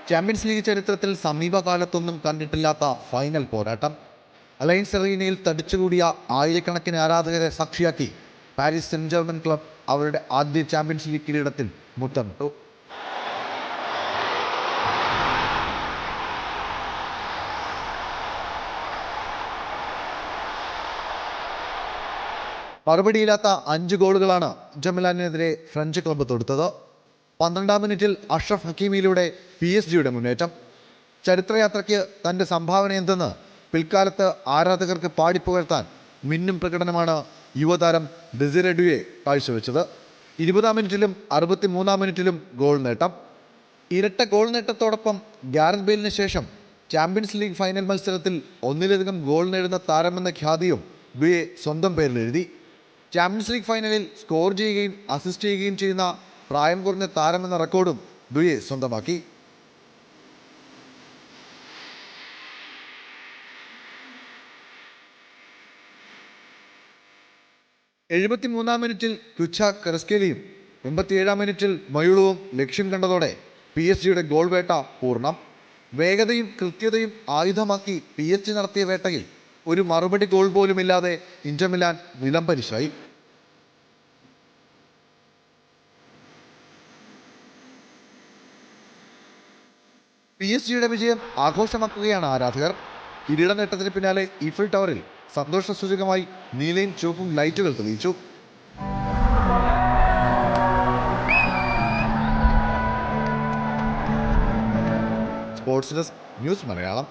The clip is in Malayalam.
ചാമ്പ്യൻസ് ലീഗ് ചരിത്രത്തിൽ സമീപകാലത്തൊന്നും കണ്ടിട്ടില്ലാത്ത ഫൈനൽ പോരാട്ടം. അലയൻസ് അറീനയിൽ തടിച്ചുകൂടിയ ആയിരക്കണക്കിന് ആരാധകരെ സാക്ഷിയാക്കി പാരീസ് സെന്റ് ജർമ്മൻ ക്ലബ് അവരുടെ ആദ്യ ചാമ്പ്യൻസ് ലീഗ് കിരീടത്തിൽ മുത്തമിട്ടു. മറുപടിയില്ലാത്ത 5 ഗോളുകളാണ് ഇന്റർ മിലാനെതിരെ ഫ്രഞ്ച് ക്ലബ്ബ് തൊടുത്തത്. 12-ാം മിനിറ്റിൽ അഷ്റഫ് ഹക്കീമിയിലൂടെ PSG മുന്നേറ്റം. ചരിത്രയാത്രയ്ക്ക് തൻ്റെ സംഭാവന എന്തെന്ന് പിൽക്കാലത്ത് ആരാധകർക്ക് പാടിപ്പുകഴ്ത്താൻ മിന്നും പ്രകടനമാണ് യുവതാരം ഡെസിറെ ഡുയെ കാഴ്ചവെച്ചത്. 20-ാം മിനിറ്റിലും 63-ാം മിനിറ്റിലും ഗോൾ നേട്ടം. ഇരട്ട ഗോൾ നേട്ടത്തോടൊപ്പം ഗാരത്ത് ബെയിലിന് ശേഷം ചാമ്പ്യൻസ് ലീഗ് ഫൈനൽ മത്സരത്തിൽ ഒന്നിലധികം ഗോൾ നേടുന്ന താരമെന്ന ഖ്യാതിയും ഡുയെ സ്വന്തം പേരിലെഴുതി. ചാമ്പ്യൻസ് ലീഗ് ഫൈനലിൽ സ്കോർ ചെയ്യുകയും അസിസ്റ്റ് ചെയ്യുകയും ചെയ്യുന്ന പ്രായം കുറഞ്ഞ താരമെന്ന റെക്കോർഡും ഡുയെ സ്വന്തമാക്കി. എഴുപത്തിമൂന്നാം മിനിറ്റിൽ ക്യുച്ച കരസ്കേലിയും 87-ാം മിനിറ്റിൽ മയുളുവും ലക്ഷ്യം കണ്ടതോടെ PSG ഗോൾ വേട്ട പൂർണ്ണം. വേഗതയും കൃത്യതയും ആയുധമാക്കി PSG നടത്തിയ വേട്ടയിൽ ഒരു മറുപടി ഗോൾ പോലുമില്ലാതെ ഇന്റർ മിലാൻ നിലംപരിശായി. PSG വിജയം ആഘോഷമാക്കുകയാണ് ആരാധകർ. കിരീട നേട്ടത്തിന് പിന്നാലെ ഈഫൽ ടവറിൽ സന്തോഷസൂചകമായി നീലയും ചുവപ്പും ലൈറ്റുകൾ തെളിയിച്ചു. Sports desk news Malayalam.